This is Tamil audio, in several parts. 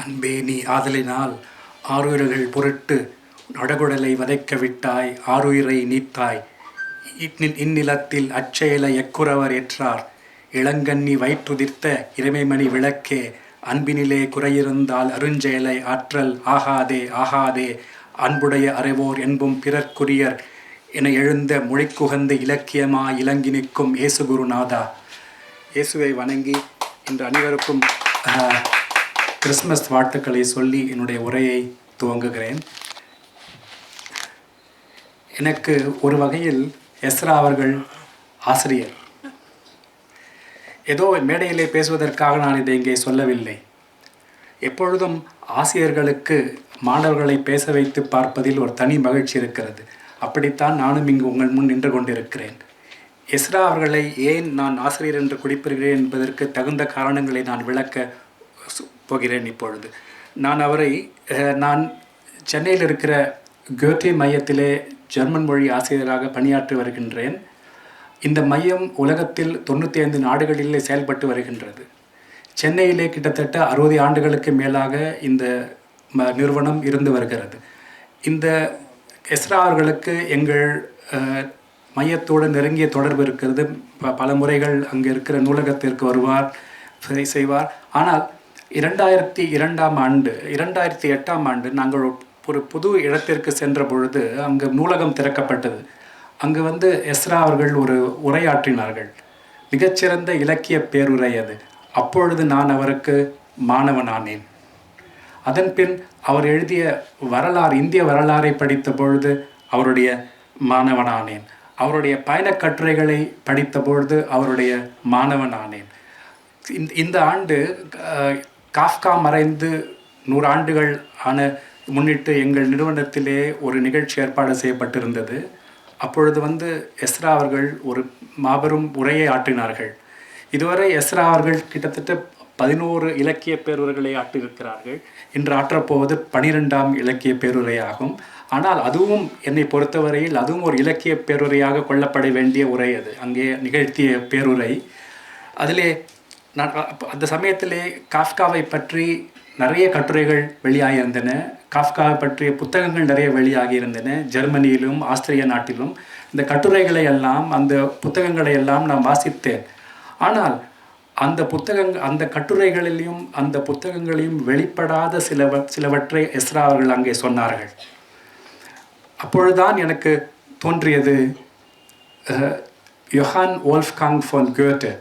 அன்பே நீ ஆதலினால் ஆருயிர்கள் பொருட்டு நடகுடலை வதைக்க விட்டாய் ஆருயிரை நீத்தாய். இந்நிலத்தில் அச்செயலை எக்குறவர் ஏற்றார் இளங்கண்ணி வயிற்றுதிர்த்த இறைமைமணி விளக்கே. அன்பினிலே குறையிருந்தால் அருஞ்செயலை ஆற்றல் ஆகாதே ஆகாதே. அன்புடைய அறைவோர் என்பும் பிறர்க்குரியர் என எழுந்த மொழிக்குகந்த இலக்கியமா இலங்கி நிற்கும் இயேசு குருநாதா. இயேசுவை வணங்கி இன்று அனைவருக்கும் கிறிஸ்மஸ் வாழ்த்துக்களை சொல்லி என்னுடைய உரையை துவங்குகிறேன். எனக்கு ஒரு வகையில் எஸ்ரா அவர்கள் ஆசிரியர். ஏதோ மேடையிலே பேசுவதற்காக நான் இதை இங்கே சொல்லவில்லை. எப்பொழுதும் ஆசிரியர்களுக்கு மாணவர்களை பேச வைத்து பார்ப்பதில் ஒரு தனி மகிழ்ச்சி இருக்கிறது. அப்படித்தான் நானும் இங்கு உங்கள் முன் நின்று கொண்டிருக்கிறேன். எஸ்ரா அவர்களை ஏன் நான் ஆசிரியர் என்று குறிப்பிடுகிறேன் என்பதற்கு தகுந்த காரணங்களை நான் விளக்க போகிறேன். இப்பொழுது நான் சென்னையில் இருக்கிற கோட்டே மையத்திலே ஜெர்மன் மொழி ஆசிரியராக பணியாற்றி வருகின்றேன். இந்த மையம் உலகத்தில் 95 நாடுகளிலே செயல்பட்டு வருகின்றது. சென்னையிலே கிட்டத்தட்ட 60 ஆண்டுகளுக்கு மேலாக இந்த நிறுவனம் இருந்து வருகிறது. இந்த எஸ்ரா அவர்களுக்கு எங்கள் மையத்தோடு நெருங்கிய தொடர்பு இருக்கிறது. பல முறைகள் அங்கே இருக்கிற நூலகத்திற்கு வருவார், செய்வார். ஆனால் 2008ஆம் ஆண்டு நாங்கள் ஒரு புது இடத்திற்கு சென்ற பொழுது அங்கு நூலகம் திறக்கப்பட்டது. அங்கு எஸ்ரா அவர்கள் ஒரு உரையாற்றினார்கள். மிகச்சிறந்த இலக்கிய பேருரை அது. அப்பொழுது நான் அவருக்கு மாணவனானேன். அதன்பின் அவர் எழுதிய வரலாறு, இந்திய வரலாறை படித்த பொழுது அவருடைய மாணவனானேன். அவருடைய பயணக் கட்டுரைகளை படித்த பொழுது அவருடைய மாணவனானேன். இந்த ஆண்டு காஃப்கா மறைந்து 100 ஆண்டுகள் ஆன முன்னிட்டு எங்கள் நிறுவனத்திலே ஒரு நிகழ்ச்சி ஏற்பாடு செய்யப்பட்டிருந்தது. அப்பொழுது எஸ்ரா அவர்கள் ஒரு மாபெரும் உரையை ஆற்றினார்கள். இதுவரை எஸ்ரா அவர்கள் கிட்டத்தட்ட 11 இலக்கிய பேருரைகளை ஆற்றியிருக்கிறார்கள். இன்று ஆற்றப்போவது 12ஆம் இலக்கிய பேருரையாகும். ஆனால் அதுவும் என்னை பொறுத்தவரையில் அதுவும் ஒரு இலக்கிய பேருரையாக கொள்ளப்பட வேண்டிய உரை. அது அங்கே நிகழ்த்திய பேருரை. அதிலே நான் அந்த சமயத்திலே காஃப்காவை பற்றி நிறைய கட்டுரைகள் வெளியாகியிருந்தன. காஃப்காவை பற்றிய புத்தகங்கள் நிறைய வெளியாகியிருந்தன. ஜெர்மனியிலும் ஆஸ்திரிய நாட்டிலும் இந்த கட்டுரைகளை எல்லாம், அந்த புத்தகங்களை எல்லாம் நான் வாசித்தேன். ஆனால் அந்த கட்டுரைகளிலும் அந்த புத்தகங்களையும் வெளிப்படாத சிலவற்றை எஸ்ரா அவர்கள் அங்கே சொன்னார்கள். அப்பொழுதுதான் எனக்கு தோன்றியது, யோஹான் வோல்ஃப்காங் ஃபான் கோட்டே,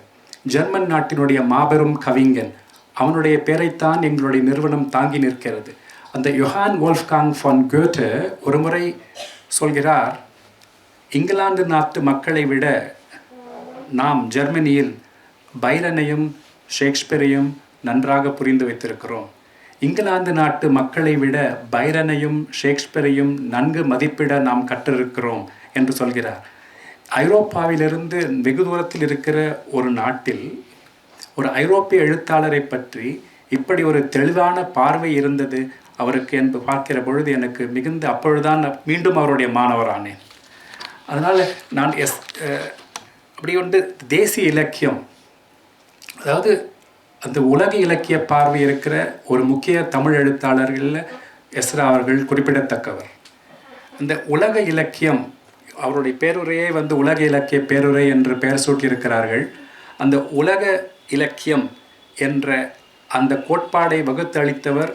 ஜெர்மன் நாட்டினுடைய மாபெரும் கவிஞன், அவனுடைய பெயரைத்தான் எங்களுடைய நிறுவனம் தாங்கி நிற்கிறது. அந்த யோஹான் வோல்ஃப்காங் ஃபான் கோட்டே ஒரு முறை சொல்கிறார், இங்கிலாந்து நாட்டு மக்களை விட நாம் ஜெர்மனியில் பைரனையும் ஷேக்ஸ்பியரையும் நன்றாக புரிந்து வைத்திருக்கிறோம். இங்கிலாந்து நாட்டு மக்களை விட பைரனையும் ஷேக்ஸ்பியரையும் நன்கு மதிப்பிட நாம் கற்றிருக்கிறோம் என்று சொல்கிறார். ஐரோப்பாவிலிருந்து வெகு தூரத்தில் இருக்கிற ஒரு நாட்டில் ஒரு ஐரோப்பிய எழுத்தாளரை பற்றி இப்படி ஒரு தெளிவான பார்வை இருந்தது அவருக்கு என்று பார்க்கிற பொழுது எனக்கு மிகுந்த, அப்பொழுதுதான் மீண்டும் அவருடைய மாணவரானேன். அதனால் நான் அப்படி தேசிய இலக்கியம், அதாவது அந்த உலக இலக்கிய பார்வை இருக்கிற ஒரு முக்கிய தமிழ் எழுத்தாளர்களில் எஸ்ரா அவர்கள் குறிப்பிடத்தக்கவர். அந்த உலக இலக்கியம், அவருடைய பேருரையே உலக இலக்கிய பேருரை என்று பெயர் சூட்டியிருக்கிறார்கள். அந்த உலக இலக்கியம் என்ற அந்த கோட்பாடை வகுத்தளித்தவர்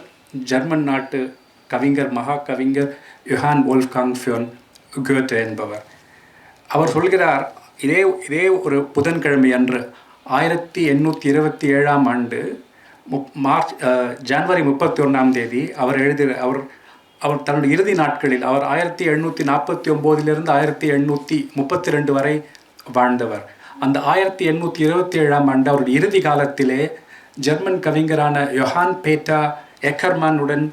ஜெர்மன் நாட்டு கவிஞர், மகா கவிஞர் யோஹான் வோல்ஃப்காங் ஃபான் கோட்டே என்பவர். அவர் சொல்கிறார், இதே ஒரு புதன்கிழமை அன்று 1827ஆம் ஆண்டு ஜனவரி 31ஆம் தேதி அவர் தன்னுடைய இறுதி நாட்களில், அவர் 1749 1832 வரை வாழ்ந்தவர். அந்த 1827ஆம் ஆண்டு அவருடைய இறுதி காலத்திலே ஜெர்மன் கவிஞரான யோஹான் பேட்டா எக்கர்மேனுடன்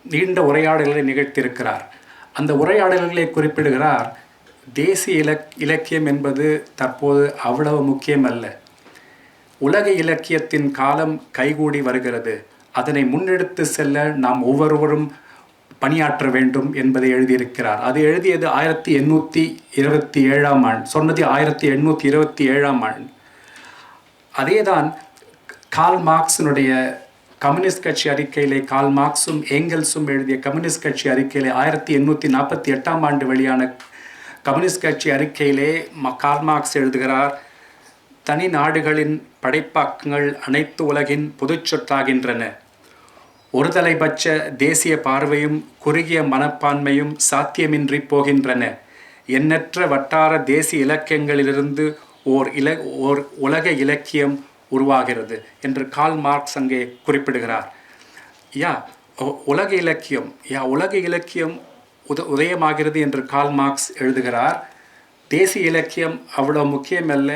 நீண்ட உரையாடல்களை நிகழ்த்தியிருக்கிறார். அந்த உரையாடல்களை குறிப்பிடுகிறார், தேசிய இலக்கியம் என்பது தற்போது அவ்வளவு முக்கியமல்ல. உலக இலக்கியத்தின் காலம் கைகூடி வருகிறது. அதனை முன்னெடுத்து செல்ல நாம் ஒவ்வொருவரும் பணியாற்ற வேண்டும் என்பதை எழுதியிருக்கிறார். அது எழுதியது 1827ஆம் ஆண்டு, சொன்னது 1827ஆம் ஆண்டு. அதேதான் கார்ல் மார்க்ஸினுடைய கம்யூனிஸ்ட் கட்சி அறிக்கையிலே கார்ல் மார்க்ஸும் ஏங்கெல்ஸும் எழுதிய கம்யூனிஸ்ட் கட்சி அறிக்கையிலே 1848 வெளியான கம்யூனிஸ்ட் கட்சி அறிக்கையிலே கார்ல் மார்க்ஸ் எழுதுகிறார், தனி நாடுகளின் படைப்பாக்கங்கள் அனைத்து உலகின் பொதுச் சொத்தாகின்றன. ஒருதலைபட்ச தேசிய பார்வையும் குறுகிய மனப்பான்மையும் சாத்தியமின்றி போகின்றன. எண்ணற்ற வட்டார தேசிய இலக்கியங்களிலிருந்து ஓர் உலக இலக்கியம் உருவாகிறது என்று கார்ல் மார்க்ஸ் அங்கே குறிப்பிடுகிறார். உலக இலக்கியம் உதயமாகிறது என்று கார்ல் மார்க்ஸ் எழுதுகிறார். தேசிய இலக்கியம் அவ்வளோ முக்கியமல்ல,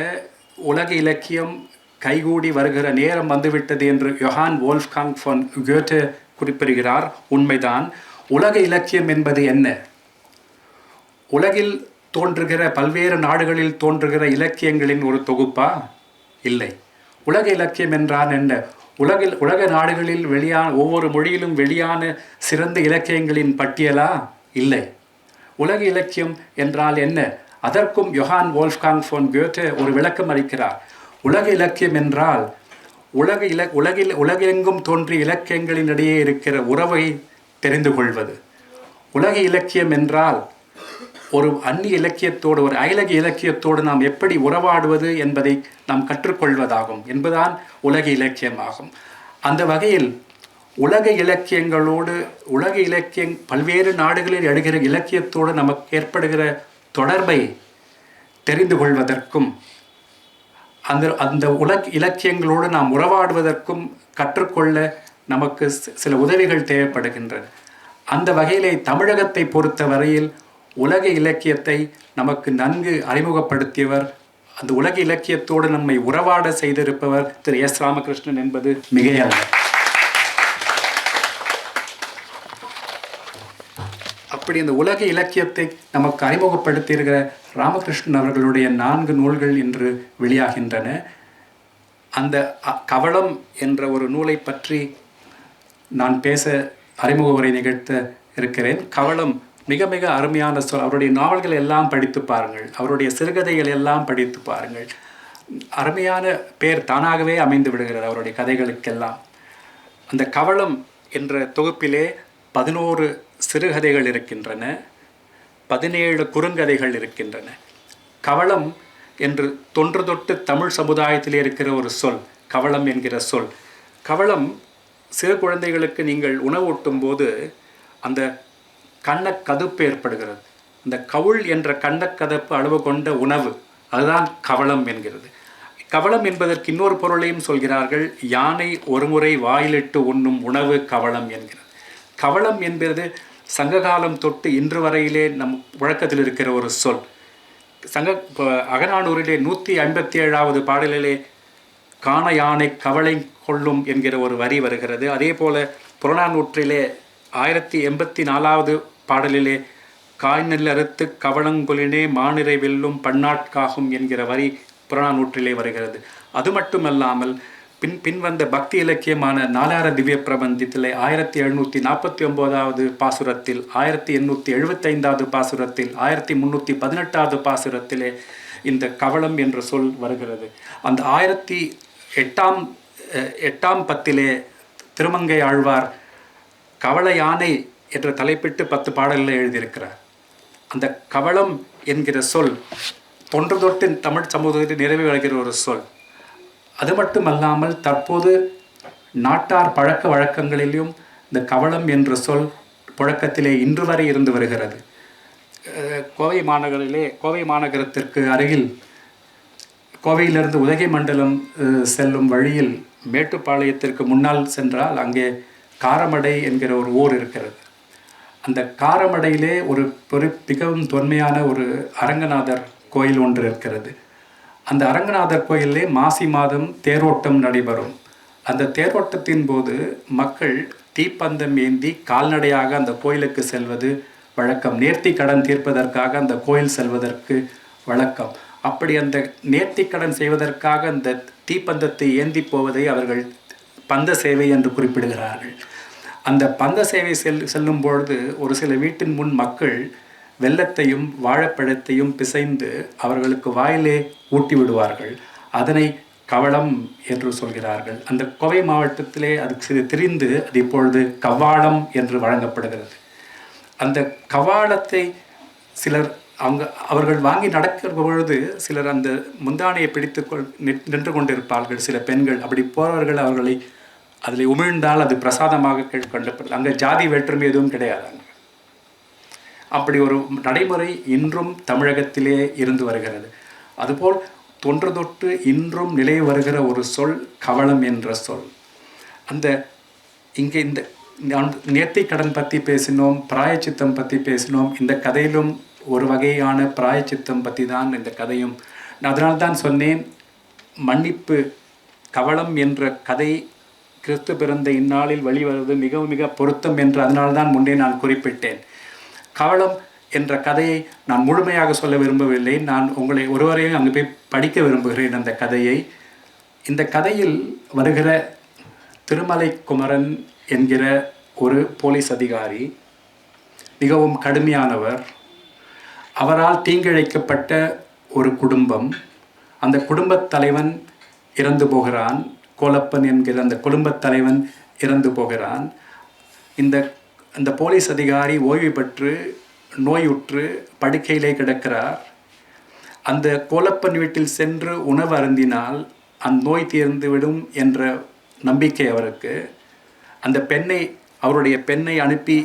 உலக இலக்கியம் கைகூடி வருகிற நேரம் வந்துவிட்டது என்று யோஹான் வோல்ஃப்காங் ஃபான் கோெட்டே குறிப்பிடுகிறார். உண்மைதான். உலக இலக்கியம் என்பது என்ன? உலகில் தோன்றுகிற பல்வேறு நாடுகளில் தோன்றுகிற இலக்கியங்களின் ஒரு தொகுப்பா? இல்லை. உலக இலக்கியம் என்றால் என்ன? உலக நாடுகளில் ஒவ்வொரு மொழியிலும் வெளியான சிறந்த இலக்கியங்களின் பட்டியலா? இல்லை. உலக இலக்கியம் என்றால் என்ன? அதற்கும் யோஹான் வோல்ஃப்காங் ஃபான் கோெட்டே ஒரு விளக்கம் அளிக்கிறார். உலக இலக்கியம் என்றால் உலகெங்கும் தோன்றிய இலக்கியங்களினிடையே இருக்கிற உறவை தெரிந்து கொள்வது. உலக இலக்கியம் என்றால் ஒரு அந்நிய இலக்கியத்தோடு, ஒரு அயலக இலக்கியத்தோடு நாம் எப்படி உறவாடுவது என்பதை நாம் கற்றுக்கொள்வதாகும் என்பதுதான் உலக இலக்கியமாகும். அந்த வகையில் உலக இலக்கியங்களோடு பல்வேறு நாடுகளில் எழுகிற இலக்கியத்தோடு நமக்கு ஏற்படுகிற தொடர்பை தெரிந்து கொள்வதற்கும் அந்த இலக்கியங்களோடு நாம் உறவாடுவதற்கும் கற்றுக்கொள்ள நமக்கு சில உதவிகள் தேவைப்படுகின்றன. அந்த வகையிலே தமிழகத்தை பொறுத்த வரையில் உலக இலக்கியத்தை நமக்கு நன்கு அறிமுகப்படுத்தியவர், அந்த உலக இலக்கியத்தோடு நம்மை உறவாட செய்திருப்பவர் திரு எஸ். ராமகிருஷ்ணன் என்பது மிகையல்ல. அப்படி அந்த உலக இலக்கியத்தை நமக்கு அறிமுகப்படுத்தியிருக்கிற ராமகிருஷ்ணன் அவர்களுடைய 4 நூல்கள் இன்று வெளியாகின்றன. அந்த கவளம் என்ற ஒரு நூலை பற்றி நான் பேச அறிமுக உரை நிகழ்த்த இருக்கிறேன். கவளம் மிக மிக அருமையான சொல். அவருடைய நாவல்கள் எல்லாம் படித்து பாருங்கள், அவருடைய சிறுகதைகள் எல்லாம் படித்து பாருங்கள். அருமையான பேர் தானாகவே அமைந்து விடுகிறது அவருடைய கதைகளுக்கெல்லாம். அந்த கவளம் என்ற தொகுப்பிலே 11 சிறுகதைகள் இருக்கின்றன, 17 குறுங்கதைகள் இருக்கின்றன. கவளம் என்று தொன்று தொட்டு தமிழ் சமுதாயத்திலே இருக்கிற ஒரு சொல், கவளம் என்கிற சொல். கவளம் சிறு குழந்தைகளுக்கு நீங்கள் உணவூட்டும் போது அந்த கன்னக்கதுப்பு ஏற்படுகிறது. அந்த கவுள் என்ற கன்னக்கதப்பு அளவு கொண்ட உணவு, அதுதான் கவளம் என்கிறது. கவளம் என்பதற்கு இன்னொரு பொருளையும் சொல்கிறார்கள். யானை ஒருமுறை வாயிலிட்டு உண்ணும் உணவு கவளம் என்கிறது. கவளம் என்பது சங்ககாலம் தொட்டு இன்று வரையிலே நம் வழக்கத்தில் இருக்கிற ஒரு சொல். அகநானூரிலே 157வது பாடலிலே காண யானை கவளை கொள்ளும் என்கிற ஒரு வரி வருகிறது. அதே போல புறநானூற்றிலே 1084வது பாடலிலே காய்நெல் அறுத்து கவளங்கொலினே மாநிறை வெல்லும் பன்னாட்காகும் என்கிற வரி புறநானூற்றிலே வருகிறது. அது மட்டுமல்லாமல் பின்வந்த பக்தி இலக்கியமான நாலார திவ்ய பிரபந்தத்திலே 1749வது பாசுரத்தில், 1875வது பாசுரத்தில், 1318வது பாசுரத்திலே இந்த கவளம் என்ற சொல் வருகிறது. அந்த 1008ஆம் பத்திலே திருமங்கை ஆழ்வார் கவள யானை என்ற தலைப்பிட்டு 10 பாடல்களை எழுதியிருக்கிறார். அந்த கவளம் என்கிற சொல் தொன்று தொட்டு தமிழ் சமூகத்தில் நிறைவு வருகிற ஒரு சொல். அது மட்டுமல்லாமல் தற்போது நாட்டார் பழக்க வழக்கங்களிலும் இந்த கவளம் என்ற சொல் புழக்கத்திலே இன்று வரை இருந்து வருகிறது. கோவை மாநகரத்திற்கு அருகில் கோவையிலிருந்து உதகை மண்டலம் செல்லும் வழியில் மேட்டுப்பாளையத்திற்கு முன்னால் சென்றால் அங்கே காரமடை என்கிற ஒரு ஊர் இருக்கிறது. அந்த காரமடையிலே ஒரு மிகவும் தொன்மையான ஒரு அரங்கநாதர் கோயில் ஒன்று இருக்கிறது. அந்த அரங்கநாதர் கோயிலே மாசி மாதம் தேரோட்டம் நடைபெறும். அந்த தேரோட்டத்தின் போது மக்கள் தீப்பந்தம் ஏந்தி கால்நடையாக அந்த கோயிலுக்கு செல்வது வழக்கம். நேர்த்தி கடன் தீர்ப்பதற்காக அந்த கோயில் செல்வதற்கு வழக்கம். அப்படி அந்த நேர்த்தி கடன் செய்வதற்காக அந்த தீப்பந்தத்தை ஏந்தி போவதை அவர்கள் பந்த சேவை என்று குறிப்பிடுகிறார்கள். அந்த பந்த சேவை செல்லும் பொழுது ஒரு சில வீட்டின் முன் மக்கள் வெல்லத்தையும் வாழைப்பழத்தையும் பிசைந்து அவர்களுக்கு வாயிலே ஊட்டி விடுவார்கள். அதனை கவளம் என்று சொல்கிறார்கள். அந்த கோவை மாவட்டத்திலே அது சிறு திரிந்து அது இப்பொழுது கவ்வாடம் என்று வழங்கப்படுகிறது. அந்த கவ்வாடத்தை சிலர் அவர்கள் வாங்கி நடக்கிற பொழுது சிலர் அந்த முந்தானையை பிடித்து நின்று கொண்டிருப்பார்கள். சில பெண்கள் அப்படி போறவர்கள் அவர்களை அதில் உமிழ்ந்தால் அது பிரசாதமாக கண்டப்படுது. அங்கே ஜாதி வேற்றுமை எதுவும் கிடையாது. அப்படி ஒரு நடைமுறை இன்றும் தமிழகத்திலே இருந்து வருகிறது. அதுபோல் தொன்று தொட்டு இன்றும் நிலை வருகிற ஒரு சொல் கவளம் என்ற சொல். அந்த இங்கே இந்த நேர்த்திக்கடன் பற்றி பேசினோம், பிராயச்சித்தம் பற்றி பேசினோம். இந்த கதையிலும் ஒரு வகையான பிராயச்சித்தம் பற்றி தான் இந்த கதையும். அதனால்தான் சொன்னேன், மன்னிப்பு கவளம் என்ற கதை கிறிஸ்து பிறந்த இந்நாளில் வெளிவருவது மிக மிக பொருத்தம் என்று அதனால்தான் முன்னே நான் குறிப்பிட்டேன். கவளம் என்ற கதையை நான் முழுமையாக சொல்ல விரும்பவில்லை. நான் உங்களை ஒருவரையும் அங்கு போய் படிக்க விரும்புகிறேன் அந்த கதையை. இந்த கதையில் வருகிற திருமலை குமரன் என்கிற ஒரு போலீஸ் அதிகாரி, மிகவும் கடுமையானவர். அவரால் தீங்கிழைக்கப்பட்ட ஒரு குடும்பம். அந்த குடும்பத் தலைவன் இறந்து போகிறான். கோலப்பன் என்கிற அந்த குடும்பத் தலைவன் இறந்து போகிறான். இந்த போலீஸ் அதிகாரி ஓய்வு பெற்று நோயுற்று படுக்கையிலே கிடக்கிறார். அந்த கோலப்பன் வீட்டில் சென்று உணவு அருந்தினால் அந்த நோய் தீர்ந்துவிடும் என்ற நம்பிக்கை அவருக்கு. அந்த அவருடைய பெண்ணை அனுப்பி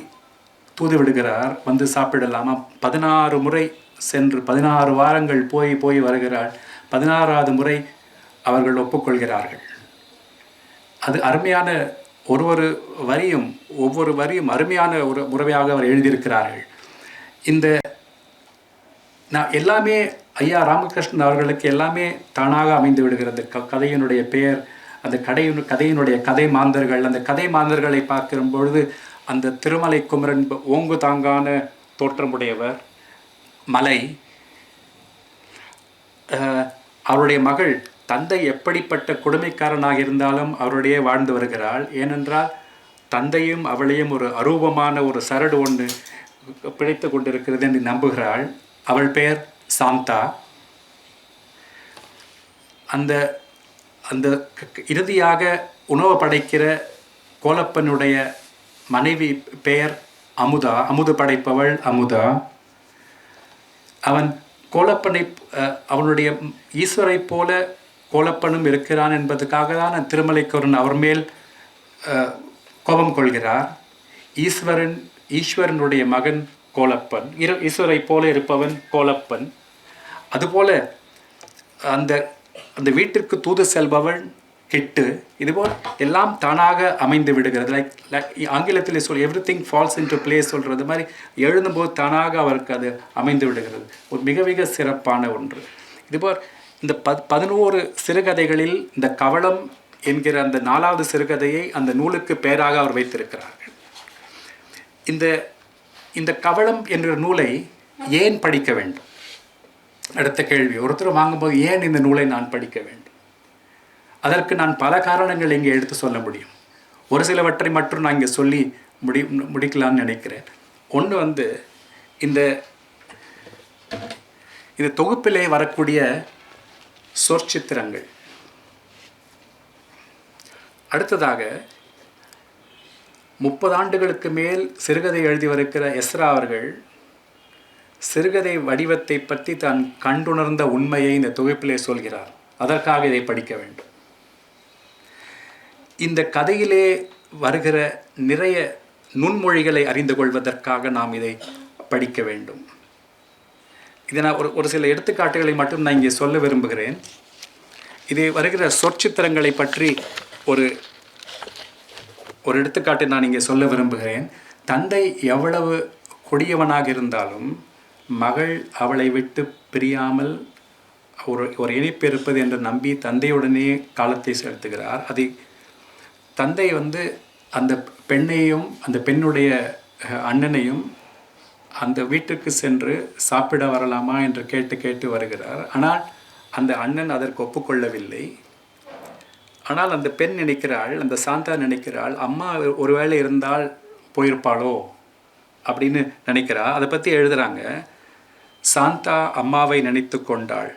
தூது விடுகிறார், வந்து சாப்பிடலாமா. 16 முறை சென்று 16 வாரங்கள் போய் வருகிறாள். 16வது முறை அவர்கள் ஒப்புக்கொள்கிறார்கள். அது அருமையான ஒவ்வொரு வரியும் அருமையான ஒரு முறையாக அவர் எழுதியிருக்கிறார்கள். நான் எல்லாமே ஐயா ராமகிருஷ்ணன் அவர்களுக்கு எல்லாமே தானாக அமைந்து விடுகிறது. கதையினுடைய பெயர், அந்த கதையினுடைய கதை மாந்தர்கள். அந்த கதை மாந்தர்களை பார்க்கிற பொழுது அந்த திருமலை குமரன் ஓங்கு தாங்கான தோற்றமுடையவர், மலை. அவருடைய மகள், தந்தை எப்படிப்பட்ட கொடுமைக்காரனாக இருந்தாலும் அவருடைய வாழ்ந்து வருகிறாள். ஏனென்றால் தந்தையும் அவளையும் ஒரு அரூபமான ஒரு சரடு ஒன்று பிழைத்து கொண்டிருக்கிறது என்று நம்புகிறாள். அவள் பெயர் சாந்தா. அந்த அந்த இறுதியாக உணவு படைக்கிற கோலப்பனுடைய மனைவி பெயர் அமுதா. அமுது படைப்பவள் அமுதா. அவன் கோலப்பனை அவனுடைய ஈஸ்வரை போல கோலப்பனும் இருக்கிறான் என்பதற்காக தான் திருமலைக்குமரன் அவர் மேல் கோபம் கொள்கிறார். ஈஸ்வரனுடைய மகன் கோலப்பன், ஈஸ்வரை போல இருப்பவன் கோலப்பன். அதுபோல அந்த அந்த வீட்டிற்கு தூது செல்பவன் கிட்டு. இதுபோல் எல்லாம் தானாக அமைந்து விடுகிறது. லைக் ஆங்கிலத்தில் எவ்ரிதிங் ஃபால்ஸ் இன்டு பிளேஸ் சொல்கிறது மாதிரி எழுதும்போது தானாக அவருக்கு அது அமைந்து விடுகிறது. ஒரு மிக மிக சிறப்பான ஒன்று. இதுபோல் இந்த 11 சிறுகதைகளில் இந்த கவளம் என்கிற அந்த 4வது சிறுகதையை அந்த நூலுக்கு பெயராக அவர் வைத்திருக்கிறார்கள். இந்த கவளம் என்ற நூலை ஏன் படிக்க வேண்டும்? அடுத்த கேள்வி. ஒருத்தர் வாங்கும்போது ஏன் இந்த நூலை நான் படிக்க வேண்டும்? அதற்கு நான் பல காரணங்கள் இங்கே எடுத்து சொல்ல முடியும். ஒரு சிலவற்றை மட்டும் நான் இங்கே சொல்லி முடிக்கலான்னு நினைக்கிறேன். ஒன்று இந்த தொகுப்பிலே வரக்கூடிய சொற்சித்திரங்கள். அடுத்ததாக 30 ஆண்டுகளுக்கு மேல் சிறுகதை எழுதி வருகிற எஸ்ரா அவர்கள் சிறுகதை வடிவத்தை பற்றி தான் கண்டுணர்ந்த உண்மையை இந்த தொகுப்பிலே சொல்கிறார். அதற்காக இதை படிக்க வேண்டும். இந்த கதையிலே வருகிற நிறைய நுண்மொழிகளை அறிந்து கொள்வதற்காக நாம் இதை படிக்க வேண்டும். இதை நான் ஒரு சில எடுத்துக்காட்டுகளை மட்டும் நான் இங்கே சொல்ல விரும்புகிறேன். இது வருகிற சொற்சித்திரங்களை பற்றி ஒரு எடுத்துக்காட்டை நான் இங்கே சொல்ல விரும்புகிறேன். தந்தை எவ்வளவு கொடியவனாக இருந்தாலும் மகள் அவளை விட்டு பிரியாமல் ஒரு இணைப்பு இருப்பது என்று நம்பி தந்தையுடனே காலத்தை செலுத்துகிறார். அது தந்தை அந்த பெண்ணையும் அந்த பெண்ணுடைய அண்ணனையும் அந்த வீட்டுக்கு சென்று சாப்பிட வரலாமா என்று கேட்டு வருகிறார். ஆனால் அந்த அண்ணன் அதற்கு ஒப்புக்கொள்ளவில்லை. ஆனால் அந்த பெண் நினைக்கிறாள், அந்த சாந்தா நினைக்கிறாள், அம்மா ஒருவேளை இருந்தால் போயிருப்பாளோ அப்படின்னு நினைக்கிறா. அதை பற்றி எழுதுகிறாங்க. சாந்தா அம்மாவை நினைத்து கொண்டாள்.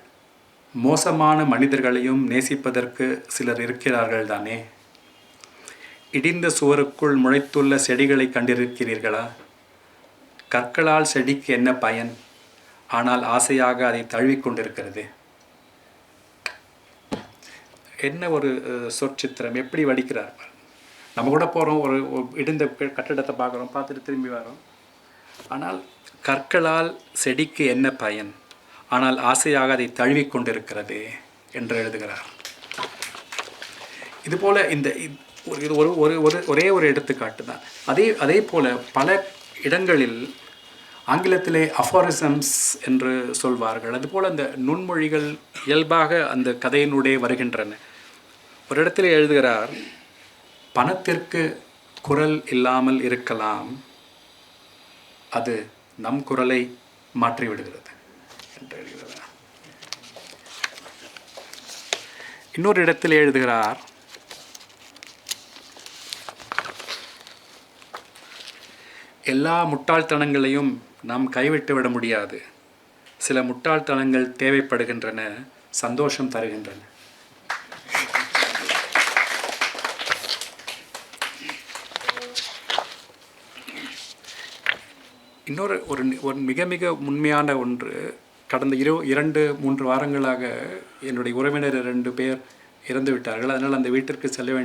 மோசமான மனிதர்களையும் நேசிப்பதற்கு சிலர் இருக்கிறார்கள் தானே. இடிந்த சுவருக்குள் முளைத்துள்ள செடிகளை கண்டிருக்கிறீர்களா? கற்களால் செடிக்கு என்ன பயன்? ஆனால் ஆசையாக அதை தழுவிக்கொண்டிருக்கிறது. என்ன ஒரு சொற்சித்திரம்! எப்படி வடிக்கிறார்! நம்ம கூட போகிறோம், ஒரு இடிந்த கட்டிடத்தை பார்க்குறோம், பார்த்துட்டு திரும்பி வரோம். ஆனால் கற்களால் செடிக்கு என்ன பயன்? ஆனால் ஆசையாக அதை தழுவிக்கொண்டிருக்கிறது என்று எழுதுகிறார். இதுபோல் இது ஒரே ஒரு எடுத்துக்காட்டு தான். அதே போல் பல இடங்களில் ஆங்கிலத்திலே அஃபாரிசம்ஸ் என்று சொல்வார்கள். அதுபோல் அந்த நுண்மொழிகள் இயல்பாக அந்த கதையினுடைய வருகின்றன. ஒரு இடத்துல எழுதுகிறார், பணத்திற்கு குரல் இல்லாமல் இருக்கலாம், அது நம் குரலை மாற்றிவிடுகிறது என்று எழுதுகிறார். இன்னொரு இடத்தில் எழுதுகிறார், எல்லா முட்டாள்தனங்களையும் நாம் கைவிட்டு விட முடியாது. சில முட்டாள்தனங்கள் தேவைப்படுகின்றன, சந்தோஷம் தருகின்றன. இன்னொரு ஒரு மிக மிக உண்மையான ஒன்று, கடந்த 2-3 வாரங்களாக என்னுடைய உறவினர் 2 பேர் இறந்து விட்டார்கள். அதனால் அந்த வீட்டிற்கு செல்ல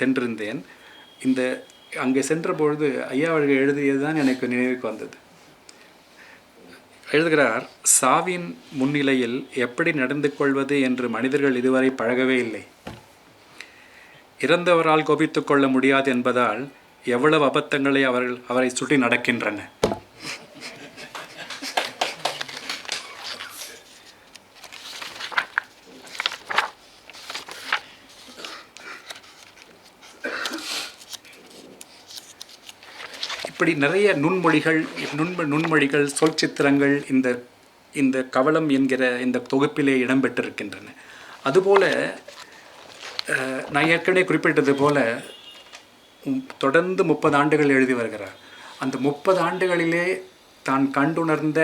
சென்றிருந்தேன். அங்கே சென்ற பொழுது ஐயா அவர்கள் எழுதியது தான் எனக்கு நினைவுக்கு வந்தது. எழுதுகிறார், சாவின் முன்னிலையில் எப்படி நடந்து கொள்வது என்று மனிதர்கள் இதுவரை பழகவே இல்லை. இறந்தவரால் கோபித்துக் கொள்ள முடியாது என்பதால் எவ்வளவு அபத்தங்களை அவரை சுற்றி நடக்கின்றன. இப்படி நிறைய நுண்மொழிகள் சொற்சித்திரங்கள் இந்த கவளம் என்கிற இந்த தொகுப்பிலே இடம்பெற்றிருக்கின்றன. அதுபோல் நான் ஏற்கனவே குறிப்பிட்டது போல தொடர்ந்து 30 ஆண்டுகள் எழுதி வருகிறார். அந்த 30 ஆண்டுகளிலே தான் கண்டுணர்ந்த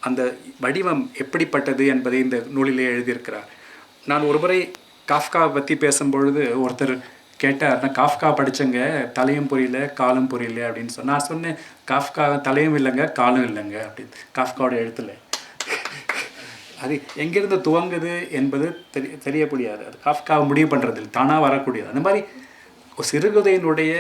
அந்த வடிவம் எப்படிப்பட்டது என்பதை இந்த நூலிலே எழுதியிருக்கிறார். நான் ஒருமுறை காஃப்காவை பற்றி பேசும்பொழுது ஒருத்தர் கேட்டார், நான் காஃப்கா படித்தேங்க, தலையும் புரியல காலும் புரியல அப்படின்னு நான் சொன்னேன், காஃப்கா தலையும் இல்லைங்க காலும் இல்லைங்க அப்படின்னு. காஃப்காவோட எழுத்துல அது எங்கேருந்து துவங்குது என்பது தெரிய முடியாது. அது காஃப்காவை முடிவு பண்ணுறது தானாக வரக்கூடியது. அந்த மாதிரி சிறுகதையினுடைய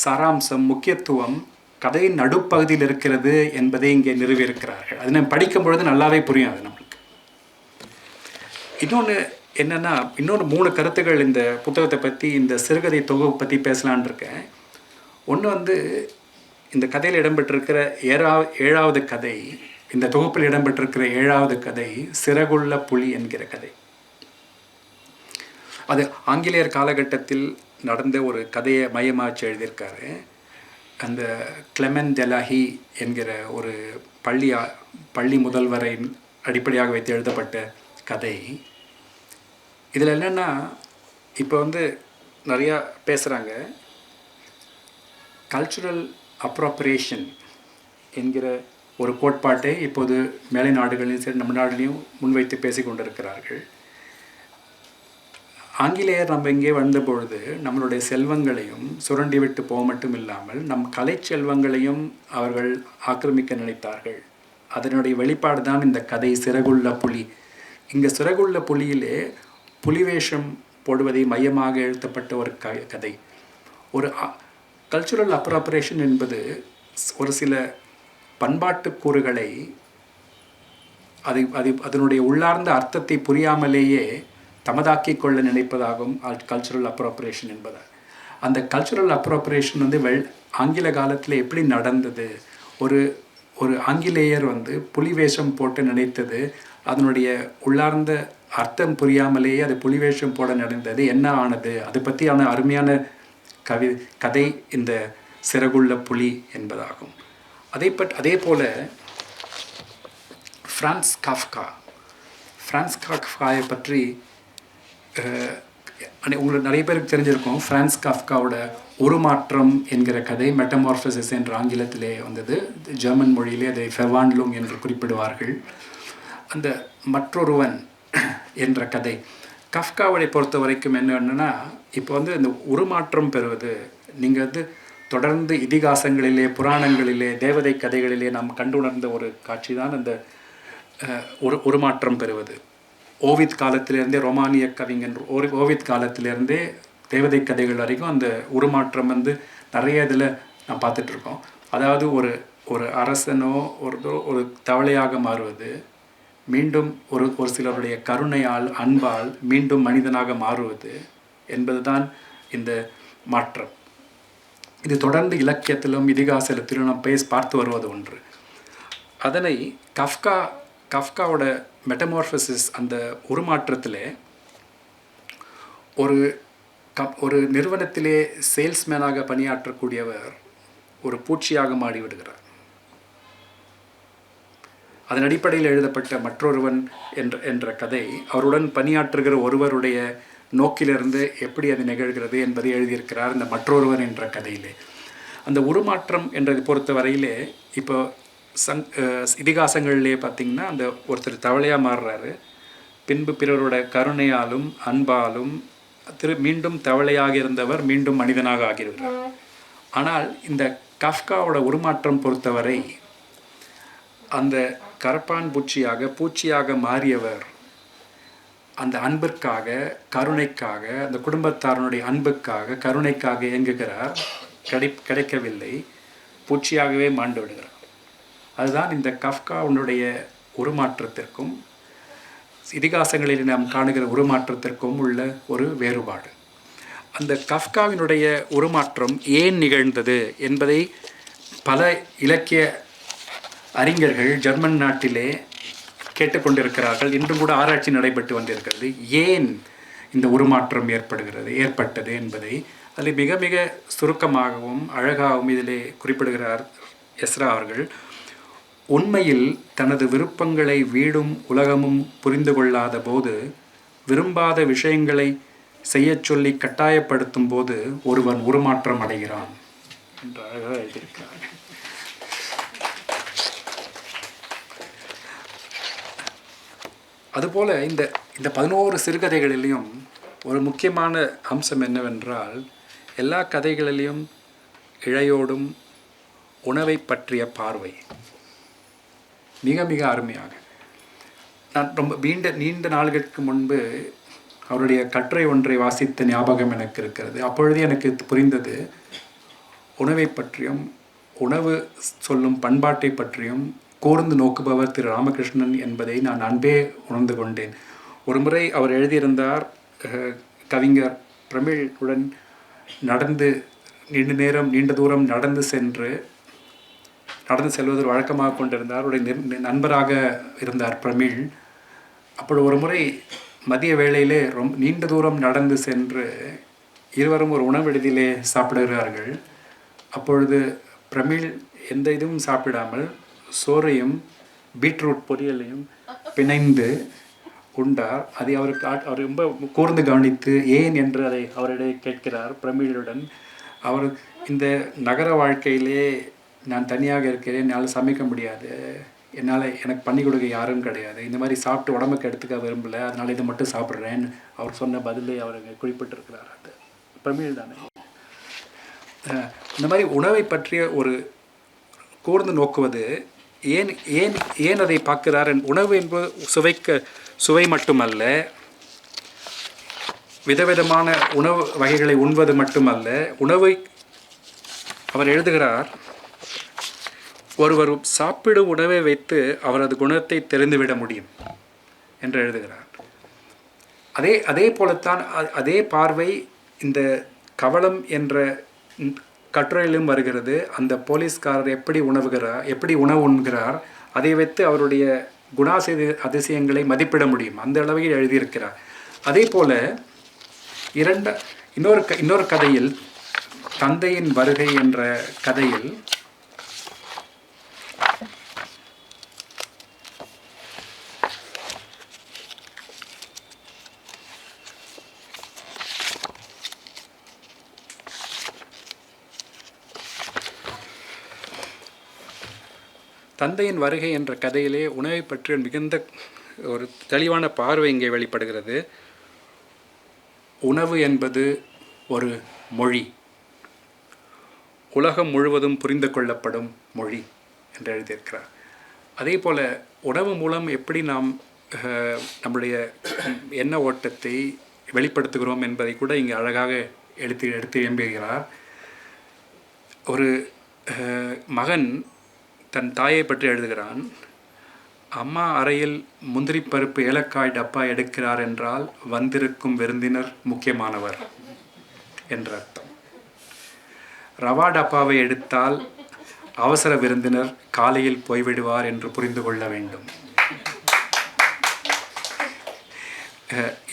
சாராம்சம், முக்கியத்துவம் கதையின் நடுப்பகுதியில் இருக்கிறது என்பதை இங்கே நிறுவியிருக்கிறார்கள். அது நம்ம படிக்கும் பொழுது நல்லாவே புரியும் அது நம்மளுக்கு. இன்னொன்று என்னென்னா, இன்னொரு 3 கருத்துக்கள் இந்த புத்தகத்தை பற்றி, இந்த சிறுகதை தொகுப்பு பற்றி பேசலான் இருக்கேன். ஒன்று இந்த கதையில் இடம்பெற்றிருக்கிற 7வது கதை, இந்த தொகுப்பில் இடம்பெற்றிருக்கிற 7வது கதை சிறகுள்ள புலி என்கிற கதை. அது ஆங்கிலேயர் காலகட்டத்தில் நடந்த ஒரு கதையை மையமாச்சு எழுதியிருக்காரு. அந்த கிளெமென் டெலாஹி என்கிற ஒரு பள்ளி முதல்வரை அடிப்படையாக வைத்து எழுதப்பட்ட கதை. இதில் என்னென்னா, இப்போ நிறையா பேசுகிறாங்க, கல்ச்சுரல் அப்ராப்ரியேஷன் என்கிற ஒரு கோட்பாட்டை இப்போது மேலை நாடுகளிலும் சரி நம்ம நாடுகளையும் முன்வைத்து பேசி கொண்டிருக்கிறார்கள். ஆங்கிலேயர் நம்ம இங்கே வந்த பொழுது நம்மளுடைய செல்வங்களையும் சுரண்டி விட்டு போக மட்டும் இல்லாமல் நம் கலை செல்வங்களையும் அவர்கள் ஆக்கிரமிக்க நினைத்தார்கள். அதனுடைய வெளிப்பாடு தான் இந்த கதை சிறகுள்ள புலி. இங்கே சிறகுள்ள புலியிலே புலிவேஷம் போடுவதை மையமாக எழுதப்பட்ட ஒரு கதை. ஒரு கல்ச்சுரல் அப்ராப்ரியேஷன் என்பது ஒரு சில பண்பாட்டு கூறுகளை அதனுடைய உள்ளார்ந்த அர்த்தத்தை புரியாமலேயே தமதாக்கி கொள்ள நினைப்பதாகும் கல்ச்சுரல் அப்ராப்ரியேஷன் என்பதால். அந்த கல்ச்சுரல் அப்ராப்ரியேஷன் ஆங்கில காலத்தில் எப்படி நடந்தது? ஒரு ஆங்கிலேயர் புலிவேஷம் போட்டு நினைத்தது, அதனுடைய உள்ளார்ந்த அர்த்தம் புரியாமலேயே அது புலிவேஷம் போட நடந்தது, என்ன ஆனது? அதை பற்றியான அருமையான கதை இந்த சிறகுள்ள புலி என்பதாகும். அதே போல் ஃப்ரான்ஸ் காஃப்காயை பற்றி உங்களுக்கு நிறைய பேருக்கு தெரிஞ்சிருக்கும். ஃப்ரான்ஸ் காஃப்காவோட உருமாற்றம் என்கிற கதை, மெட்டமார்ஃபசிஸ் என்ற ஆங்கிலத்திலே வந்தது. ஜெர்மன் மொழியிலே அதை ஃபெர்வான்லுங் என்று குறிப்பிடுவார்கள். அந்த மற்றொருவன் என்ற கதை கஃப்காவை பொறுத்த வரைக்கும் என்னன்னா, இப்போ வந்து இந்த உருமாற்றம் பெறுவது, நீங்கள் வந்து தொடர்ந்து இதிகாசங்களிலே, புராணங்களிலே, தேவதை கதைகளிலே நாம் கண்டுணர்ந்த ஒரு காட்சி தான் அந்த உருமாற்றம் பெறுவது. ஓவித் காலத்திலிருந்தே, ரோமானிய கவிஞன் ஓவித் காலத்திலிருந்தே தேவதை கதைகள் வரைக்கும் அந்த உருமாற்றம் வந்து நிறைய இதில் நான் பார்த்துட்ருக்கோம். அதாவது ஒரு அரசனோ ஒரு தவளையாக மாறுவது, மீண்டும் ஒரு சிலருடைய கருணையால், அன்பால் மீண்டும் மனிதனாக மாறுவது என்பதுதான் இந்த மாற்றம். இது தொடர்ந்து இலக்கியத்திலும் இதிகாசத்திலும் நாம் பார்த்து வருவது ஒன்று. அதனை கஃப்காவோட மெட்டமார்ஃபசிஸ், அந்த உருமாற்றத்திலே ஒரு நிறுவனத்திலே சேல்ஸ்மேனாக பணியாற்றக்கூடியவர் ஒரு பூச்சியாக மாறிவிடுகிறார். அதன் அடிப்படையில் எழுதப்பட்ட மற்றொருவன் என்ற கதை அவருடன் பணியாற்றுகிற ஒருவருடைய நோக்கிலிருந்து எப்படி அது நிகழ்கிறது என்பதை எழுதியிருக்கிறார் இந்த மற்றொருவன் என்ற கதையிலே. அந்த உருமாற்றம் என்றதை பொறுத்த வரையிலே இப்போ இதிகாசங்களிலே பார்த்திங்கன்னா, அந்த ஒருத்தர் தவளையாக மாறுறாரு, பின்பு பிறரோட கருணையாலும் அன்பாலும் மீண்டும் தவளையாக இருந்தவர் மீண்டும் மனிதனாக ஆகிவிடுறார். ஆனால் இந்த கஃப்காவோட உருமாற்றம் பொறுத்தவரை அந்த கரப்பான் பூச்சியாக மாறியவர் அந்த அன்பிற்காக, கருணைக்காக, அந்த குடும்பத்தாரனுடைய அன்புக்காக, கருணைக்காக இயங்குகிறார். கிடைக்கவில்லை, பூச்சியாகவே மாண்டு விடுகிறார். அதுதான் இந்த கஃப்காவுடைய உருமாற்றத்திற்கும் இதிகாசங்களில் நாம் காணுகிற உருமாற்றத்திற்கும் உள்ள ஒரு வேறுபாடு. அந்த கஃப்காவினுடைய உருமாற்றம் ஏன் நிகழ்ந்தது என்பதை பல இலக்கிய அறிஞர்கள் ஜெர்மன் நாட்டிலே கேட்டுக்கொண்டிருக்கிறார்கள். இன்றும் கூட ஆராய்ச்சி நடைபெற்று வந்திருக்கிறது. ஏன் இந்த உருமாற்றம் ஏற்பட்டது என்பதை அதில் மிக மிக சுருக்கமாகவும் அழகாகவும் இதிலே குறிப்பிடுகிறார் எஸ்ரா அவர்கள். உண்மையில் தனது விருப்பங்களை வீடும் உலகமும் புரிந்து கொள்ளாத போது, விரும்பாத விஷயங்களை செய்ய சொல்லி கட்டாயப்படுத்தும் போது ஒருவன் உருமாற்றம் அடைகிறான் என்று அழகாக எழுதியிருக்கிறார். அதுபோல் இந்த 11 சிறுகதைகளிலையும் ஒரு முக்கியமான அம்சம் என்னவென்றால், எல்லா கதைகளிலையும் இழையோடும் உணவை பற்றிய பார்வை மிக மிக அருமையாக. நான் ரொம்ப நீண்ட நாள்களுக்கு முன்பு அவருடைய கட்டுரை ஒன்றை வாசித்த ஞாபகம் எனக்கு இருக்கிறது. அப்பொழுது எனக்கு புரிந்தது, உணவை பற்றியும் உணவு சொல்லும் பண்பாட்டை பற்றியும் கூர்ந்து நோக்குபவர் திரு ராமகிருஷ்ணன் என்பதை நான் அன்பே உணர்ந்து கொண்டேன். ஒரு முறை அவர் எழுதியிருந்தார், கவிஞர் பிரமிழுடன் நடந்து நீண்ட தூரம் நடந்து செல்வது வழக்கமாக கொண்டிருந்தார். அவருடைய நண்பராக இருந்தார் பிரமிழ். அப்படி ஒரு முறை மதிய வேளையிலே ரொம்ப நீண்ட தூரம் நடந்து சென்று இருவரும் ஒரு உணவிடுதியிலே சாப்பிடுகிறார்கள். அப்பொழுது பிரமிழ் எந்த இதுவும் சாப்பிடாமல் சோறையும் பீட்ரூட் பொரியலையும் பிணைந்து உண்டார். அதை அவர் ரொம்ப கூர்ந்து கவனித்து ஏன் என்று அதை அவரிடையே கேட்கிறார் பிரமிழுடன். அவர், இந்த நகர வாழ்க்கையிலே நான் தனியாக இருக்கிறேன், என்னால் சமைக்க முடியாது, எனக்கு பண்ணி கொடுக்க யாரும் கிடையாது, இந்த மாதிரி சாப்பிட்டு உடம்புக்கு எடுத்துக்க விரும்பலை, அதனால் இதை மட்டும் சாப்பிட்றேன்னு அவர் சொன்ன பதிலே அவர் குறிப்பிட்டிருக்கிறார். அது பிரமிழ் தானே. இந்த மாதிரி உணவை பற்றிய ஒரு கூர்ந்து நோக்குவது, ஏன் அதை பார்க்கிறார். உணவு என்பது சுவை மட்டுமல்ல, விதவிதமான உணவு வகைகளை உண்வது மட்டுமல்ல, உணவை அவர் எழுதுகிறார், ஒருவர் சாப்பிடும் உணவை வைத்து அவரது குணத்தை தெரிந்துவிட முடியும் என்று எழுதுகிறார். அதே போலத்தான் அதே பார்வை இந்த கவளம் என்ற கட்டுரையிலும் வருகிறது. அந்த போலீஸ்காரர் எப்படி உணவு உண்கிறார், அதை வைத்து அவருடைய அதிசயங்களை மதிப்பிட முடியும், அந்த அளவில் எழுதியிருக்கிறார். அதே போல இன்னொரு கதையில், தந்தையின் வருகை என்ற கதையில் தந்தையின் வருகை என்ற கதையிலே உணவை பற்றி மிகுந்த ஒரு தெளிவான பார்வை இங்கே வெளிப்படுகிறது. உணவு என்பது ஒரு மொழி, உலகம் முழுவதும் புரிந்து கொள்ளப்படும் மொழி என்று எழுதியிருக்கிறார். அதே போல் உணவு மூலம் எப்படி நாம் நம்முடைய எண்ண ஓட்டத்தை வெளிப்படுத்துகிறோம் என்பதை கூட இங்கே அழகாக எடுத்து எம்புகிறார். ஒரு மகன் தன் தாயை பற்றி எழுதுகிறான். அம்மா அறையில் முந்திரி பருப்பு ஏலக்காய் டப்பா எடுக்கிறார் என்றால் வந்திருக்கும் விருந்தினர் முக்கியமானவர் என்ற அர்த்தம். ரவா டப்பாவை எடுத்தால் அவசர விருந்தினர் காலையில் போய்விடுவார் என்று புரிந்து கொள்ள வேண்டும்.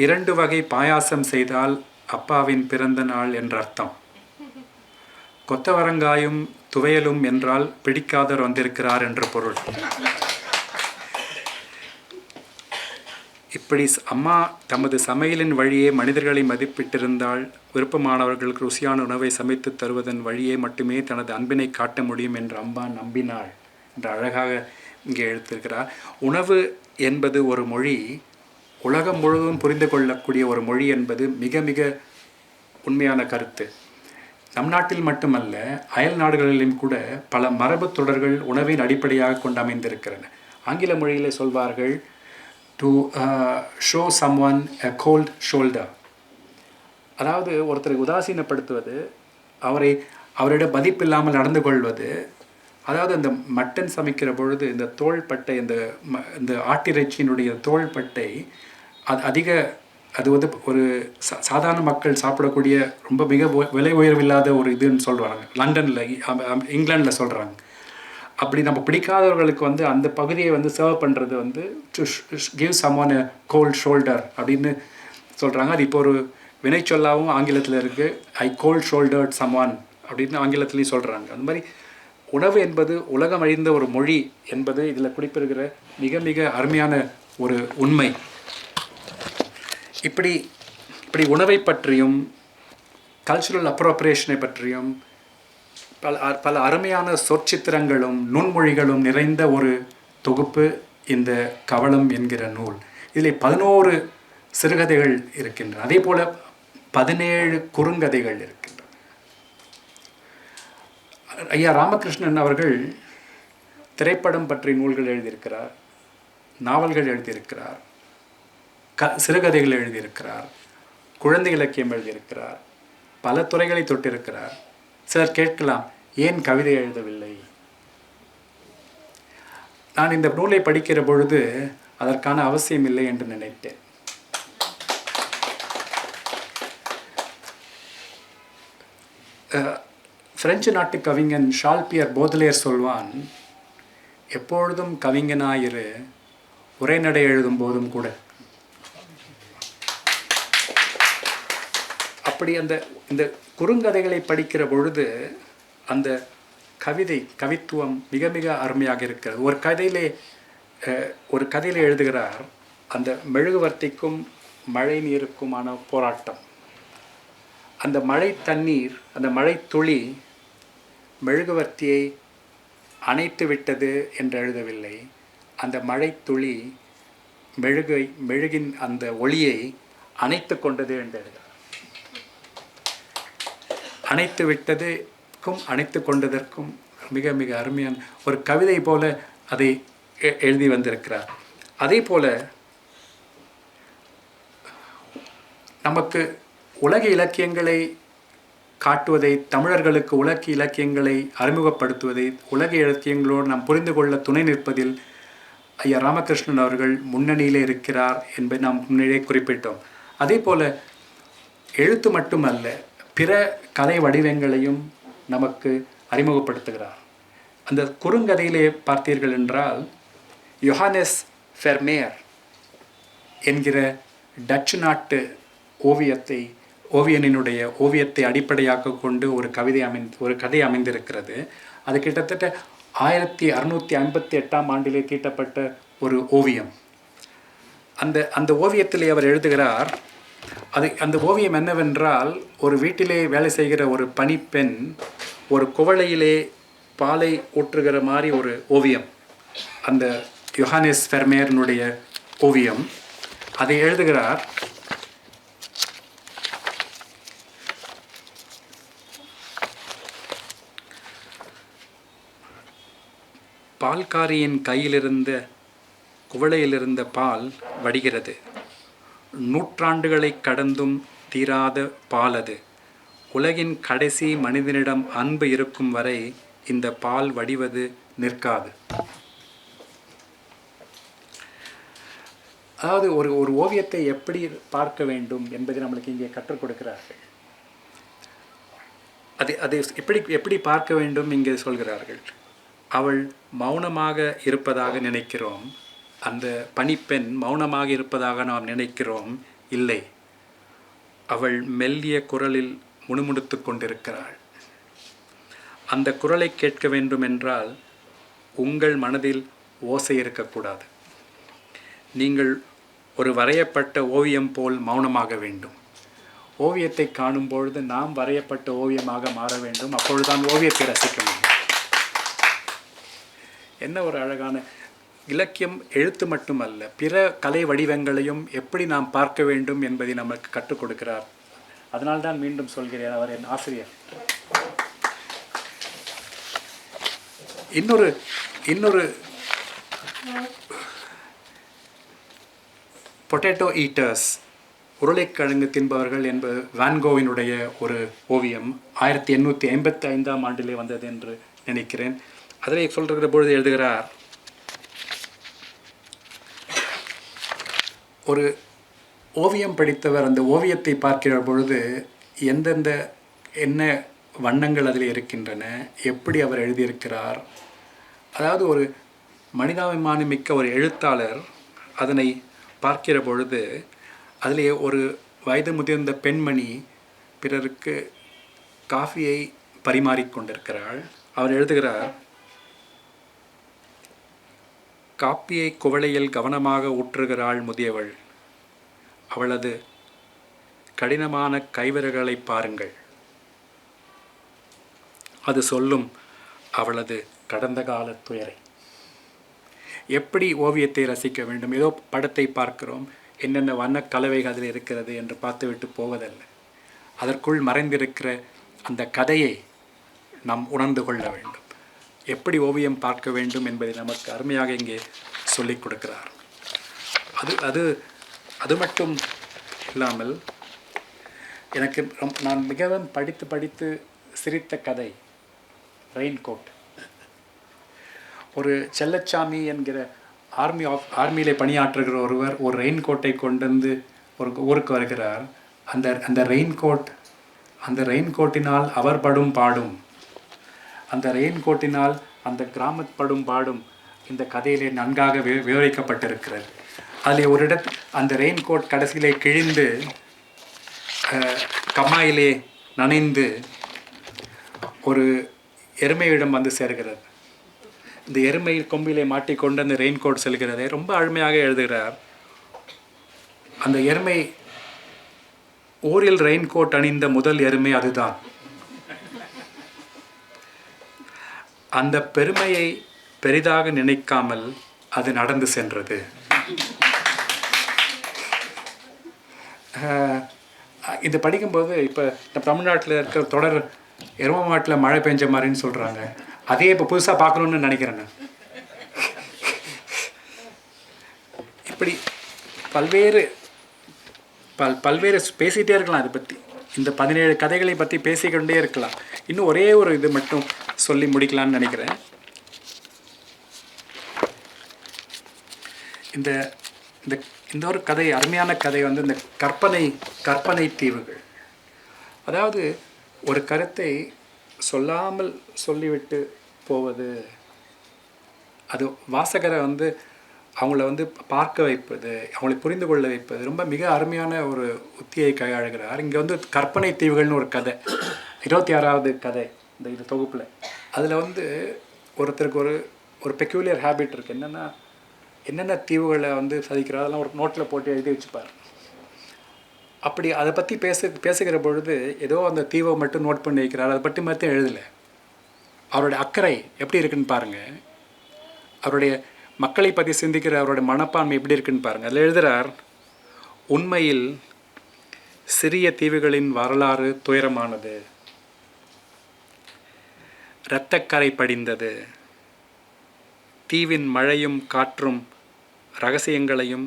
2 வகை பாயாசம் செய்தால் அப்பாவின் பிறந்த நாள் என்ற அர்த்தம். கொத்தவரங்காயும் துவையலும் என்றால் பிடிக்காதவர் வந்திருக்கிறார் என்று பொருள். இப்படி அம்மா தமது சமையலின் வழியே மனிதர்களை மதிப்பிட்டிருந்தால் விருப்பமானவர்களுக்கு ருசியான உணவை சமைத்து தருவதன் வழியே மட்டுமே தனது அன்பினை காட்ட முடியும் என்று அம்மா நம்பினாள் என்று அழகாக இங்கே எழுத்திருக்கிறார். உணவு என்பது ஒரு மொழி, உலகம் முழுவதும் புரிந்து கொள்ளக்கூடிய ஒரு மொழி என்பது மிக மிக உண்மையான கருத்து. நம் நாட்டில் மட்டுமல்ல, அயல் நாடுகளிலும் கூட பல மரபு தொடர்கள் உணவின் அடிப்படையாக கொண்டு அமைந்திருக்கிறன. ஆங்கில மொழியிலே சொல்வார்கள், to show someone a cold shoulder. அதாவது ஒருத்தரை உதாசீனப்படுத்துவது, அவரிடம் மதிப்பில்லாமல் நடந்து கொள்வது. அதாவது அந்த மட்டன் சமைக்கிற பொழுது இந்த தோள்பட்டை, இந்த ஆட்டிறைச்சியினுடைய தோள்பட்டை அது வந்து ஒரு சாதாரண மக்கள் சாப்பிடக்கூடிய ரொம்ப மிக விலை உயர்வில்லாத ஒரு இதுன்னு சொல்கிறாங்க. லண்டனில், இங்கிலாண்டில் சொல்கிறாங்க. அப்படி நம்ம பிடிக்காதவர்களுக்கு வந்து அந்த பகுதியை வந்து சர்வ் பண்ணுறது வந்து to give someone a cold shoulder அப்படின்னு சொல்கிறாங்க. அது இப்போ ஒரு வினை சொல்லாவும் ஆங்கிலத்தில் இருக்குது. ஐ கோல்ட் ஷோல்டர்ட் சம்ஒன் அப்படின்னு ஆங்கிலத்துலேயும் சொல்கிறாங்க. அந்த மாதிரி உணவு என்பது உலகம் அழிந்த ஒரு மொழி என்பது இதில் குறிப்பிடுகிற மிக மிக அருமையான ஒரு உண்மை. இப்படி உணவை பற்றியும் கல்ச்சுரல் அப்ரோப்ரியேஷனை பற்றியும் பல அருமையான சொற்சித்திரங்களும் நுண்மொழிகளும் நிறைந்த ஒரு தொகுப்பு இந்த கவளம் என்கிற நூல். இதில் 11 சிறுகதைகள் இருக்கின்றன. அதே போல் 17 குறுங்கதைகள் இருக்கின்றன. ஐயா ராமகிருஷ்ணன் அவர்கள் திரைப்படம் பற்றி நூல்கள் எழுதியிருக்கிறார், நாவல்கள் எழுதியிருக்கிறார், சிறுகதைகள் எழுதியிருக்கிறார், குழந்தை இலக்கியம் எழுதியிருக்கிறார், பல துறைகளை தொட்டிருக்கிறார். சிலர் கேட்கலாம், ஏன் கவிதை எழுதவில்லை? நான் இந்த நூலை படிக்கிற பொழுது அதற்கான அவசியம் இல்லை என்று நினைத்தேன். பிரெஞ்சு நாட்டு கவிஞன் ஷால்பியர் போதலேர் சொல்வான், எப்பொழுதும் கவிஞனாயிரு, உரைநடை எழுதும் போதும் கூட. அப்படி இந்த குறுங்கதைகளை படிக்கிற பொழுது அந்த கவித்துவம் மிக மிக அருமையாக இருக்கிறது. ஒரு கதையிலே எழுதுகிறார், அந்த மெழுகுவர்த்திக்கும் மழை நீருக்குமான போராட்டம். அந்த மழை தண்ணீர், அந்த மழை துளி மெழுகுவர்த்தியை அணைத்து விட்டது என்று எழுதவில்லை. அந்த மழை துளி மெழுகின் அந்த ஒளியை அணைத்து கொண்டது என்று எழுதுகிறார். அணைத்து விட்டதுக்கும் அணைத்து கொண்டதற்கும் மிக மிக அருமையான ஒரு கவிதை போல அதை எழுதி வந்திருக்கிறார். அதே போல நமக்கு உலக இலக்கியங்களை காட்டுவதை, தமிழர்களுக்கு உலக இலக்கியங்களை அறிமுகப்படுத்துவதை, உலக இலக்கியங்களோடு நாம் புரிந்து கொள்ள துணை நிற்பதில் ஐயா ராமகிருஷ்ணன் அவர்கள் முன்னணியிலே இருக்கிறார் என்பதை நாம் முன்னே குறிப்பிட்டோம். அதே போல எழுத்து மட்டுமல்ல, பிற கலை வடிவங்களையும் நமக்கு அறிமுகப்படுத்துகிறார். அந்த குறுங்கதையிலே பார்த்தீர்கள் என்றால், யோஹானஸ் ஃபெர்மேர் என்கிற டச்சு நாட்டு ஓவியனினுடைய ஓவியத்தை அடிப்படையாக கொண்டு ஒரு கதை அமைந்திருக்கிறது. அது கிட்டத்தட்ட 1658ஆம் ஆண்டிலே தீட்டப்பட்ட ஒரு ஓவியம். அந்த ஓவியத்திலே அவர் எழுதுகிறார், அந்த ஓவியம் என்னவென்றால், ஒரு வீட்டிலே வேலை செய்கிற ஒரு பணிப்பெண் ஒரு குவளையிலே பாலை ஊற்றுகிற மாதிரி ஒரு ஓவியம் அந்த யோஹானஸ் ஃபெர்மேரினுடைய ஓவியம். அதை எழுதுகிறார். பால்காரியின் கையிலிருந்த குவளையிலிருந்த பால் வடிகிறது. நூற்றாண்டுகளை கடந்தும் தீராத பால் அது. உலகின் கடைசி மனிதனிடம் அன்பு இருக்கும் வரை இந்த பால் வடிவது நிற்காது. அதாவது ஒரு ஓவியத்தை எப்படி பார்க்க வேண்டும் என்பதை நம்மளுக்கு இங்கே கற்றுக் கொடுக்கிறார்கள். அது எப்படி பார்க்க வேண்டும் இங்கே சொல்கிறார்கள். அவள் மௌனமாக இருப்பதாக நினைக்கிறோம். அந்த பணிப்பெண் மௌனமாக இருப்பதாக நாம் நினைக்கிறோம். இல்லை, அவள் மெல்லிய குரலில் முணுமுணுத்து கொண்டிருக்கிறாள். அந்த குரலை கேட்க வேண்டும் என்றால் உங்கள் மனதில் ஓசை இருக்கக்கூடாது. நீங்கள் ஒரு வரையப்பட்ட ஓவியம் போல் மௌனமாக வேண்டும். ஓவியத்தை காணும் பொழுது நாம் வரையப்பட்ட ஓவியமாக மாற வேண்டும். அப்பொழுதுதான் ஓவியத்தை ரசிக்க முடியும். என்ன ஒரு அழகான இலக்கியம்! எழுத்து மட்டுமல்ல, பிற கலை வடிவங்களையும் எப்படி நாம் பார்க்க வேண்டும் என்பதை நமக்கு கற்றுக் கொடுக்கிறார். அதனால்தான் மீண்டும் சொல்கிறேன், அவர் என் ஆசிரியர். இன்னொரு பொட்டேட்டோ ஈட்டர்ஸ், உருளைக்கிழங்கு தின்பவர்கள் என்பது வான்கோவினுடைய ஒரு ஓவியம். 1855ஆம் ஆண்டிலே வந்தது என்று நினைக்கிறேன். அதில் சொல்கிற பொழுது எழுதுகிறார், ஒரு ஓவியம் படித்தவர் அந்த ஓவியத்தை பார்க்கிற பொழுது என்ன வண்ணங்கள் அதில் இருக்கின்றன, எப்படி அவர் எழுதியிருக்கிறார். அதாவது ஒரு மனிதாபிமானம் மிக்க ஒரு எழுத்தாளர் அதனை பார்க்கிற பொழுது அதிலே ஒரு வயது முதிர்ந்த பெண்மணி பிறருக்கு காஃபியை பரிமாறிக்கொண்டிருக்கிறாள். அவர் எழுதுகிறார், காப்பியை குவளையில் கவனமாக ஊற்றுகிறாள் முதியவள். அவளது கடினமான கைவிரல்களை பாருங்கள். அது சொல்லும் அவளது கடந்த கால துயரை. எப்படி ஓவியத்தை ரசிக்க வேண்டும்? ஏதோ படத்தை பார்க்கிறோம், என்னென்ன வண்ண கலவைகள் அதில் இருக்கிறது என்று பார்த்துவிட்டு போவதல்ல. அதற்குள் மறைந்திருக்கிற அந்த கதையை நாம் உணர்ந்து கொள்ள வேண்டும். எப்படி ஓவியம் பார்க்க வேண்டும் என்பதை நமக்கு அருமையாக இங்கே சொல்லிக் கொடுக்கிறார். அது மட்டும் இல்லாமல் நான் மிகவும் படித்து சிரித்த கதை ரெயின்கோட். ஒரு செல்லச்சாமி என்கிற ஆர்மியிலே பணியாற்றுகிற ஒருவர் ஒரு ரெயின்கோட்டை கொண்டு வந்து ஒரு ஊருக்கு வருகிறார். அந்த ரெயின்கோட்டினால் அவர் படும் பாடும், அந்த ரெயின்கோட்டினால் அந்த கிராமத் படும் பாடும் இந்த கதையிலே நன்காக விவரிக்கப்பட்டிருக்கிறது. அதில் ஒரு அந்த ரெயின்கோட் கடைசியிலே கிழிந்து கம்மாயிலே நனைந்து ஒரு எருமையிடம் வந்து சேர்கிறது. இந்த எருமை கொம்பிலே மாட்டிக்கொண்டு அந்த ரெயின்கோட் செல்கிறதை ரொம்ப அருமையாக எழுதுகிறார். அந்த எருமை ஊரில் ரெயின்கோட் அணிந்த முதல் எருமை அதுதான். அந்த பெருமையை பெரிதாக நினைக்காமல் அது நடந்து சென்றது. இது படிக்கும்போது இப்போ தமிழ்நாட்டில் இருக்கிற தொடர் எரும மாட்டில் மழை பெஞ்ச மாதிரின்னு சொல்கிறாங்க. அதே இப்போ புதுசாக பார்க்கணுன்னு நினைக்கிறேன் நான். இப்படி பல்வேறு பேசிகிட்டே இருக்கலாம். அதை பற்றி இந்த 17 கதைகளை பற்றி பேசிக்கொண்டே இருக்கலாம். இன்னும் ஒரே ஒரு இது மட்டும் சொல்லி முடிக்கலான்னு நினைக்கிறேன். இந்த ஒரு கதை, அருமையான கதை வந்து இந்த கற்பனை தீவுகள். அதாவது ஒரு கருத்தை சொல்லாமல் சொல்லிவிட்டு போவது, அது வாசகரை வந்து அவங்கள வந்து பார்க்க வைப்பது, அவங்களை புரிந்து கொள்ள வைப்பது ரொம்ப மிக அருமையான ஒரு உத்தியை கையாளுகிறார். இங்கே வந்து கற்பனை தீவுகள்னு ஒரு கதை, 26வது கதை இந்த தொகுப்பில். அதில் வந்து ஒருத்தருக்கு ஒரு பெக்யூலியர் ஹேபிட் இருக்குது. என்னென்ன தீவுகளை வந்து சதிக்கிறோம் அதெல்லாம் ஒரு நோட்டில் போட்டு எழுதி வச்சுப்பார். அப்படி அதை பற்றி பேசுகிற பொழுது ஏதோ அந்த தீவை மட்டும் நோட் பண்ணி வைக்கிறார், அதை பற்றி மட்டும் எழுதலை. அவருடைய அக்கறை எப்படி இருக்குன்னு பாருங்கள். அவருடைய மக்களை பற்றி சிந்திக்கிற அவருடைய மனப்பான்மை எப்படி இருக்குன்னு பாருங்கள். அதில் எழுதுகிறார், உண்மையில் சிறிய தீவுகளின் வரலாறு துயரமானது, இரத்தக்கரை படிந்தது. தீவின் மழையும் காற்றும் ரகசியங்களையும்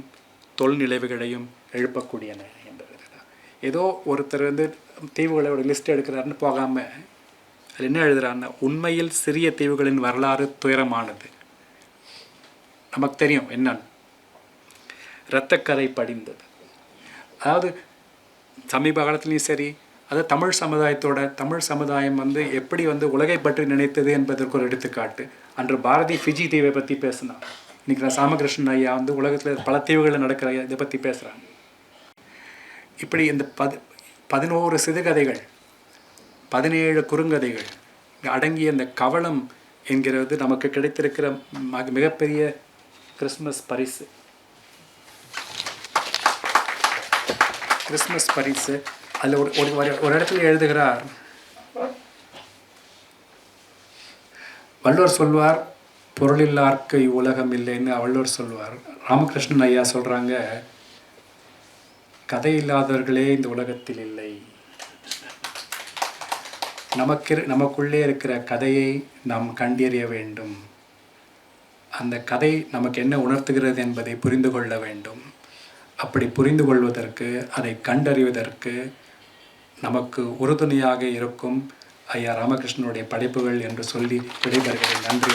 தொல்நிலைவுகளையும் எழுப்பக்கூடியன என்றது. ஏதோ ஒருத்தர் வந்து தீவுகளோட லிஸ்ட் எடுக்கிறாருன்னு போகாமல் அது என்ன எழுதுகிறாருன்னா, உண்மையில் சிறிய தீவுகளின் வரலாறு துயரமானது. நமக்கு தெரியும் என்னன்னு, இரத்தக்கரை படிந்தது. அதாவது சமீப காலத்துலேயும் சரி, அது தமிழ் சமுதாயம் வந்து எப்படி வந்து உலகை பற்றி நினைத்தது என்பதற்கு ஒரு எடுத்துக்காட்டு. அன்று பாரதி ஃபிஜி தீவை பற்றி பேசினான். இன்றைக்கி நான் ராமகிருஷ்ணன் ஐயா வந்து உலகத்தில் பல தீவுகளில் நடக்கிற இதை பற்றி பேசுகிறாங்க. இப்படி இந்த 11 சிறுகதைகள், 17 குறுங்கதைகள் அடங்கிய இந்த கவளம் என்கிறது நமக்கு கிடைத்திருக்கிற மிகப்பெரிய கிறிஸ்மஸ் பரிசு. அதில் ஒரு இடத்துல எழுதுகிறார், வள்ளுவர் சொல்வார், பொருளில்லார்க்கு இவ்வுலகம் இல்லைன்னு வள்ளுவர் சொல்வார். ராமகிருஷ்ணன் ஐயா சொல்கிறாங்க, கதை இல்லாதவர்களே இந்த உலகத்தில் இல்லை. நமக்குள்ளே இருக்கிற கதையை நாம் கண்டறிய வேண்டும். அந்த கதை நமக்கு என்ன உணர்த்துகிறது என்பதை புரிந்து கொள்ள வேண்டும். அப்படி புரிந்து கொள்வதற்கு, அதை கண்டறிவதற்கு நமக்கு உறுதுணையாக இருக்கும் ஐயா ராமகிருஷ்ணனுடைய படைப்புகள் என்று சொல்லி விடைபெறுகிறேன். நன்றி.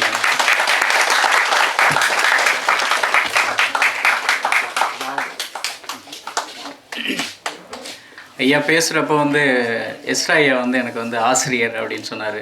ஐயா பேசுகிறப்போ வந்து எஸ்ரா ஐயா வந்து எனக்கு வந்து ஆசிரியர் அப்படின்னு சொன்னார்.